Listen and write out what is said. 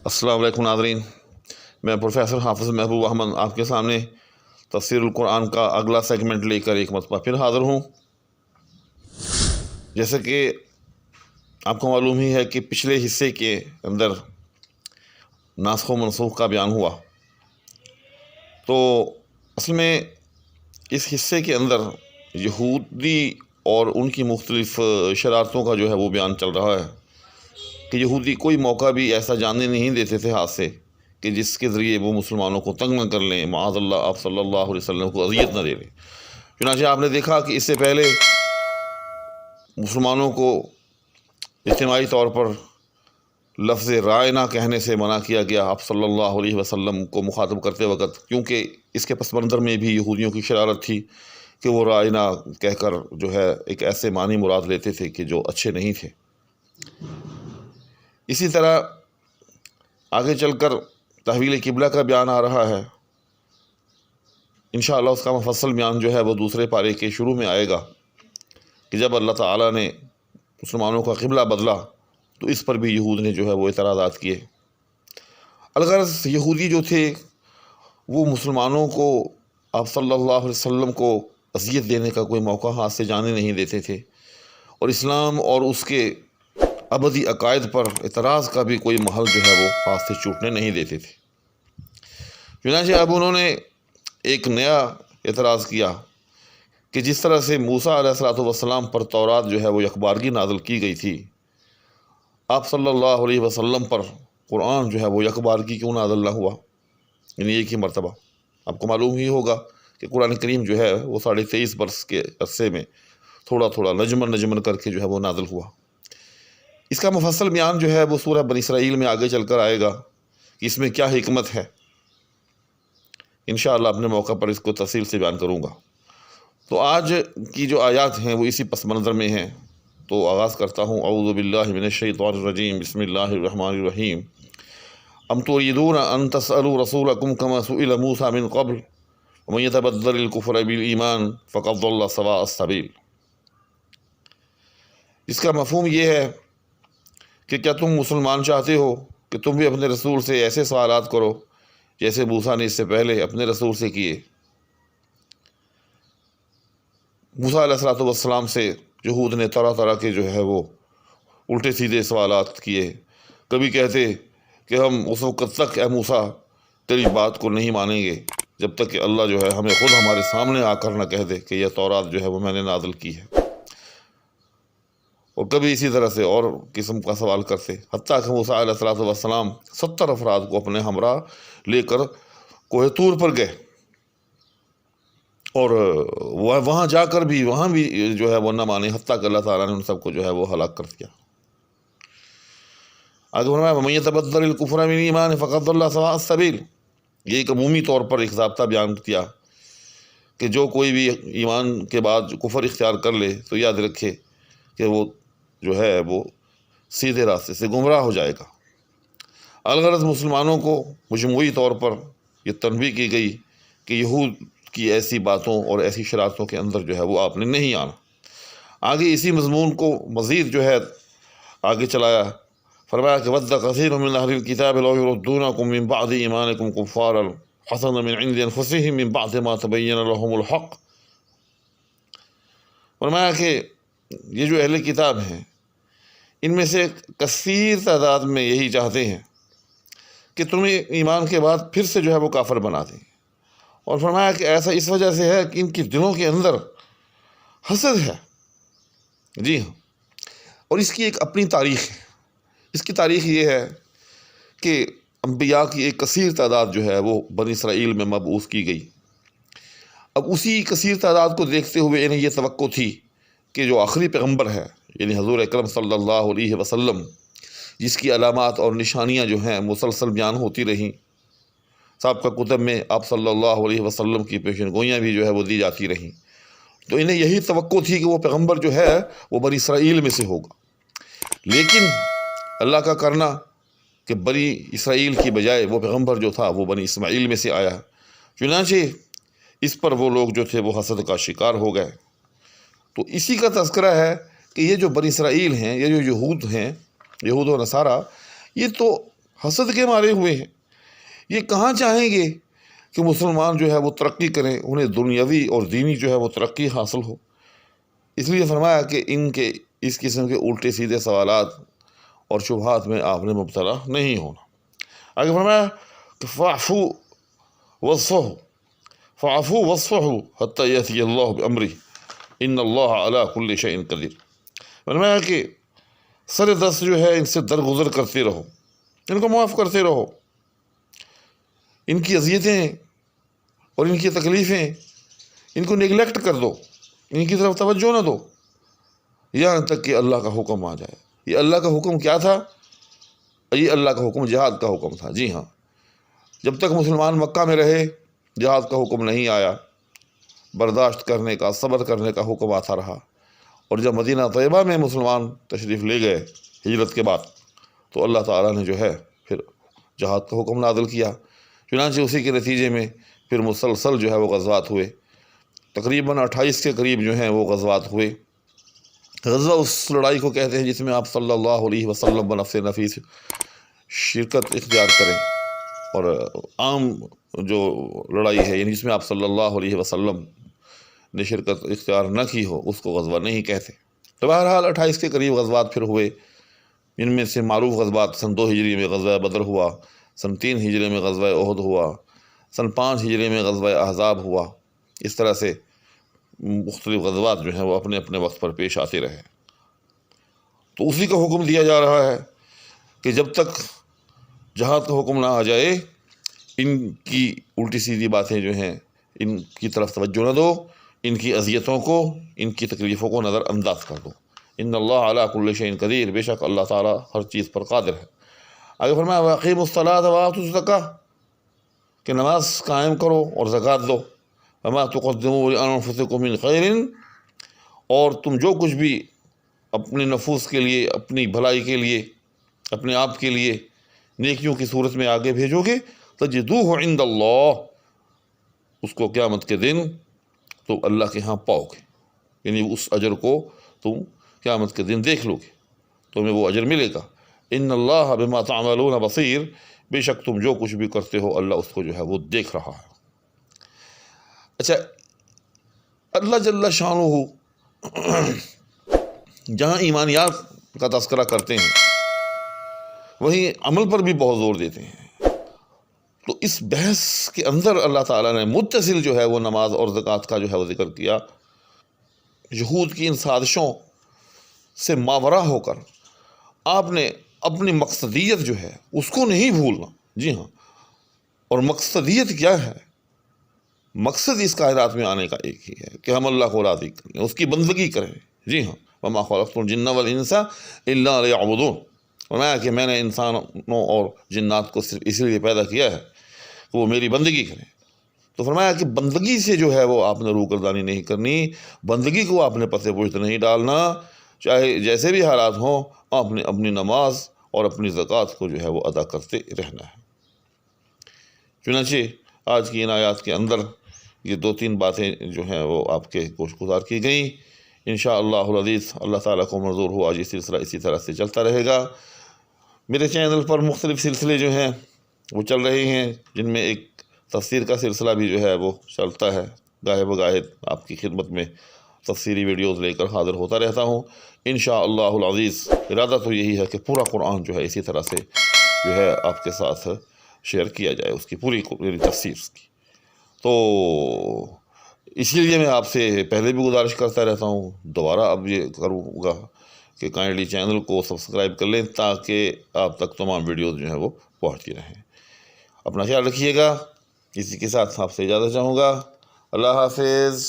السلام علیکم ناظرین، میں پروفیسر حافظ محبوب احمد آپ کے سامنے تفسیر القرآن کا اگلا سیگمنٹ لے کر ایک مرتبہ پھر حاضر ہوں۔ جیسے کہ آپ کو معلوم ہی ہے کہ پچھلے حصے کے اندر ناسخ و منسوخ کا بیان ہوا، تو اصل میں اس حصے کے اندر یہودی اور ان کی مختلف شرارتوں کا جو ہے وہ بیان چل رہا ہے کہ یہودی کوئی موقع بھی ایسا جاننے نہیں دیتے تھے ہاتھ سے کہ جس کے ذریعے وہ مسلمانوں کو تنگ نہ کر لیں، معاذ اللہ آپ صلی اللہ علیہ وسلم کو اذیت نہ دے لیں۔ چنانچہ آپ نے دیکھا کہ اس سے پہلے مسلمانوں کو اجتماعی طور پر لفظ رائے نہ کہنے سے منع کیا گیا آپ صلی اللہ علیہ وسلم کو مخاطب کرتے وقت، کیونکہ اس کے پس منظر میں بھی یہودیوں کی شرارت تھی کہ وہ رائے نہ کہہ کر جو ہے ایک ایسے معنی مراد لیتے تھے کہ جو اچھے نہیں تھے۔ اسی طرح آگے چل کر تحویل قبلہ کا بیان آ رہا ہے، انشاءاللہ اس کا مفصل بیان جو ہے وہ دوسرے پارے کے شروع میں آئے گا کہ جب اللہ تعالیٰ نے مسلمانوں کا قبلہ بدلا تو اس پر بھی یہود نے جو ہے وہ اعتراضات کیے۔ الغرض یہودی جو تھے وہ مسلمانوں کو آپ صلی اللہ علیہ وسلم کو اذیت دینے کا کوئی موقع ہاتھ سے جانے نہیں دیتے تھے، اور اسلام اور اس کے ابدی عقائد پر اعتراض کا بھی کوئی محل جو ہے وہ ہاتھ سے چھوٹنے نہیں دیتے تھے۔ چنانچہ اب انہوں نے ایک نیا اعتراض کیا کہ جس طرح سے موسیٰ علیہ السلام پر تورات جو ہے وہ یکبارگی نازل کی گئی تھی، آپ صلی اللہ علیہ وسلم پر قرآن جو ہے وہ یکبارگی کیوں نازل نہ ہوا، یعنی ایک ہی مرتبہ؟ آپ کو معلوم ہی ہوگا کہ قرآن کریم جو ہے وہ 23.5 برس کے عرصے میں تھوڑا تھوڑا نجمن کر کے جو ہے وہ نازل ہوا۔ اس کا مفصل بیان جو ہے وہ سورہ بنی اسرائیل میں آگے چل کر آئے گا کہ اس میں کیا حکمت ہے، انشاءاللہ اپنے موقع پر اس کو تفصیل سے بیان کروں گا۔ تو آج کی جو آیات ہیں وہ اسی پس منظر میں ہیں، تو آغاز کرتا ہوں۔ اعوذ باللہ من الشیطان الرجیم، بسم اللہ الرحمن الرحیم۔ ام تريدون ان تسألوا رسولکم کما سئل موسیٰ من قبل ومن يتبدل الکفر بالایمان فقد ضل سواء السبیل۔ اس کا مفہوم یہ ہے کہ کیا تم مسلمان چاہتے ہو کہ تم بھی اپنے رسول سے ایسے سوالات کرو جیسے موسیٰ نے اس سے پہلے اپنے رسول سے کیے؟ موسیٰ علیہ السلام سے یہود نے طرح طرح کے جو ہے وہ الٹے سیدھے سوالات کیے۔ کبھی کہتے کہ ہم اس وقت تک اے موسیٰ تیری بات کو نہیں مانیں گے جب تک کہ اللہ جو ہے ہمیں خود ہمارے سامنے آ کر نہ کہہ دے کہ یہ تورات جو ہے وہ میں نے نازل کی ہے، اور کبھی اسی طرح سے اور قسم کا سوال کرتے، حتیٰ کہ موسیٰ علیہ السلام 70 افراد کو اپنے ہمراہ لے کر کوہ طور پر گئے، اور وہاں جا کر بھی وہاں بھی جو ہے وہ نہ مانے، حتیٰ کہ اللہ تعالیٰ نے ان سب کو جو ہے وہ ہلاک کر دیا۔ آگے فرمایا وَمَن يَتَبَدَّلِ الْكُفْرَ بِالْإِيمَانِ فَقَدْ ضَلَّ سَوَاءَ السَّبِيلِ۔ یہ ایک عمومی طور پر ایک ضابطہ بیان کیا کہ جو کوئی بھی ایمان کے بعد کفر اختیار کر لے تو یاد رکھے کہ وہ جو ہے وہ سیدھے راستے سے گمراہ ہو جائے گا۔ الغرض مسلمانوں کو مجموعی طور پر یہ تنبیہ کی گئی کہ یہود کی ایسی باتوں اور ایسی شرارتوں کے اندر جو ہے وہ آپ نے نہیں آنا۔ آگے اسی مضمون کو مزید جو ہے آگے چلایا، فرمایا کہ وَدَّ كَثِيرٌ مِّنْ أَهْلِ الْكِتَابِ لَوْ يُرُدُّونَكُم مِّن بَعْدِ إِيمَانِكُمْ كُفَّارًا حَسَدًا مِّنْ عِندِ أَنفُسِهِم مِّن بَعْدِ مَا تَبَيَّنَ لَهُمُ الْحَقُّ۔ فرمایا کہ یہ جو اہل کتاب ہیں ان میں سے کثیر تعداد میں یہی چاہتے ہیں کہ تمہیں ایمان کے بعد پھر سے جو ہے وہ کافر بنا دیں، اور فرمایا کہ ایسا اس وجہ سے ہے کہ ان کے دلوں کے اندر حسد ہے۔ جی ہاں، اور اس کی ایک اپنی تاریخ ہے۔ اس کی تاریخ یہ ہے کہ انبیاء کی ایک کثیر تعداد جو ہے وہ بنی اسرائیل میں مبعوث کی گئی۔ اب اسی کثیر تعداد کو دیکھتے ہوئے انہیں یہ توقع تھی کہ جو آخری پیغمبر ہے یعنی حضور اکرم صلی اللہ علیہ وسلم، جس کی علامات اور نشانیاں جو ہیں مسلسل بیان ہوتی رہیں، سابقہ کتب میں آپ صلی اللہ علیہ وسلم کی پیشن گوئیاں بھی جو ہے وہ دی جاتی رہیں، تو انہیں یہی توقع تھی کہ وہ پیغمبر جو ہے وہ بنی اسرائیل میں سے ہوگا۔ لیکن اللہ کا کرنا کہ بنی اسرائیل کی بجائے وہ پیغمبر جو تھا وہ بنی اسماعیل میں سے آیا، چنانچہ اس پر وہ لوگ جو تھے وہ حسد کا شکار ہو گئے۔ تو اسی کا تذکرہ ہے کہ یہ جو بنی اسرائیل ہیں، یہ جو یہود ہیں، یہود و نصارہ، یہ تو حسد کے مارے ہوئے ہیں. یہ کہاں چاہیں گے کہ مسلمان جو ہے وہ ترقی کریں، انہیں دنیاوی اور دینی جو ہے وہ ترقی حاصل ہو. اس لیے فرمایا کہ ان کے اس قسم کے الٹے سیدھے سوالات اور شبہات میں آپ نے مبتلا نہیں ہونا. آگے فرمایا کہ فاعفو واصفحوا فاعفو واصفحوا حتی یأتی اللہ بامرہ ان اللہ علی کل شیء قدیر. فرمایا کہ سر دست جو ہے ان سے درگزر کرتے رہو، ان کو معاف کرتے رہو، ان کی اذیتیں اور ان کی تکلیفیں ان کو نگلیکٹ کر دو، ان کی طرف توجہ نہ دو یہاں تک کہ اللہ کا حکم آ جائے. یہ اللہ کا حکم کیا تھا؟ یہ اللہ کا حکم جہاد کا حکم تھا. جی ہاں، جب تک مسلمان مکہ میں رہے جہاد کا حکم نہیں آیا، برداشت کرنے کا، صبر کرنے کا حکم آتا رہا. اور جب مدینہ طیبہ میں مسلمان تشریف لے گئے ہجرت کے بعد، تو اللہ تعالیٰ نے جو ہے پھر جہاد کا حکم نازل کیا. چنانچہ اسی کے نتیجے میں پھر مسلسل جو ہے وہ غزوات ہوئے، تقریباً 28 کے قریب جو ہیں وہ غزوات ہوئے. غزوہ اس لڑائی کو کہتے ہیں جس میں آپ صلی اللہ علیہ وسلم بنفس نفیس شرکت اختیار کریں، اور عام جو لڑائی ہے یعنی جس میں آپ صلی اللہ علیہ وسلم نے شرکت اختیار نہ کی ہو اس کو غزوہ نہیں کہتے. تو بہرحال 28 کے قریب غزوات پھر ہوئے. ان میں سے معروف غزوات سن 2 ہجری میں غزوہ بدر ہوا، سن 3 ہجری میں غزوہ احد ہوا، سن 5 ہجری میں غزوہ احزاب ہوا. اس طرح سے مختلف غزوات جو ہیں وہ اپنے اپنے وقت پر پیش آتے رہے. تو اسی کا حکم دیا جا رہا ہے کہ جب تک جہاد کا حکم نہ آ جائے ان کی الٹی سیدھی باتیں جو ہیں ان کی طرف توجہ نہ دو، ان کی اذیتوں کو، ان کی تکلیفوں کو نظر انداز کر دو. ان اللہ علی کل شیء قدیر، بے شک اللہ تعالیٰ ہر چیز پر قادر ہے. آگے فرمایا واقیموا الصلاۃ وآتوا الزکاۃ، کہ نماز قائم کرو اور زکوٰۃ دو. وما تقدموا لانفسکم من خیر، اور تم جو کچھ بھی اپنے نفوس کے لیے، اپنی بھلائی کے لیے، اپنے آپ کے لیے نیکیوں کی صورت میں آگے بھیجو گے تجدوہ عند اللہ، اس کو قیامت کے دن تو اللہ کے ہاں پاؤ گے. یعنی اس اجر کو تم قیامت کے دن دیکھ لو گے، تمہیں وہ اجر ملے گا. ان اللہ بما تعملون بصیر، بے شک تم جو کچھ بھی کرتے ہو اللہ اس کو جو ہے وہ دیکھ رہا ہے. اچھا، اللہ جل شانہ جہاں ایمانیات کا تذکرہ کرتے ہیں وہیں عمل پر بھی بہت زور دیتے ہیں. تو اس بحث کے اندر اللہ تعالیٰ نے متصل جو ہے وہ نماز اور زکوٰۃ کا جو ہے وہ ذکر کیا. یہود کی ان سازشوں سے ماورا ہو کر آپ نے اپنی مقصدیت جو ہے اس کو نہیں بھولنا. جی ہاں، اور مقصدیت کیا ہے؟ مقصد اس کائنات میں آنے کا ایک ہی ہے کہ ہم اللہ کو راضی کریں، اس کی بندگی کریں. جی ہاں، وما خلقت الجن والانس الا لیعبدون، فرمایا کہ میں نے انسانوں اور جنات کو صرف اس لیے پیدا کیا ہے کہ وہ میری بندگی کریں. تو فرمایا کہ بندگی سے جو ہے وہ آپ نے روگردانی نہیں کرنی، بندگی کو آپ نے پس پشت نہیں ڈالنا، چاہے جیسے بھی حالات ہوں آپ نے اپنی نماز اور اپنی زکوٰۃ کو جو ہے وہ ادا کرتے رہنا ہے. چنانچہ آج کی ان آیات کے اندر یہ 2-3 باتیں جو ہیں وہ آپ کے گوش گزار کی گئیں. انشاءاللہ العزیز اللہ تعالیٰ کو منظور ہو آج یہ سلسلہ اسی طرح سے چلتا رہے گا. میرے چینل پر مختلف سلسلے جو ہیں وہ چل رہے ہیں، جن میں ایک تفسیر کا سلسلہ بھی جو ہے وہ چلتا ہے. گاہے بگاہے آپ کی خدمت میں تفسیری ویڈیوز لے کر حاضر ہوتا رہتا ہوں. انشاءاللہ العزیز ارادہ تو یہی ہے کہ پورا قرآن جو ہے اسی طرح سے جو ہے آپ کے ساتھ شیئر کیا جائے، اس کی پوری تفسیر کی. تو اسی لیے میں آپ سے پہلے بھی گزارش کرتا رہتا ہوں، دوبارہ اب یہ کروں گا کہ کائنڈلی چینل کو سبسکرائب کر لیں تاکہ آپ تک تمام ویڈیوز جو ہیں وہ پہنچتی رہیں. اپنا خیال رکھیے گا. اسی کے ساتھ آپ سے اجازت چاہوں گا. اللہ حافظ.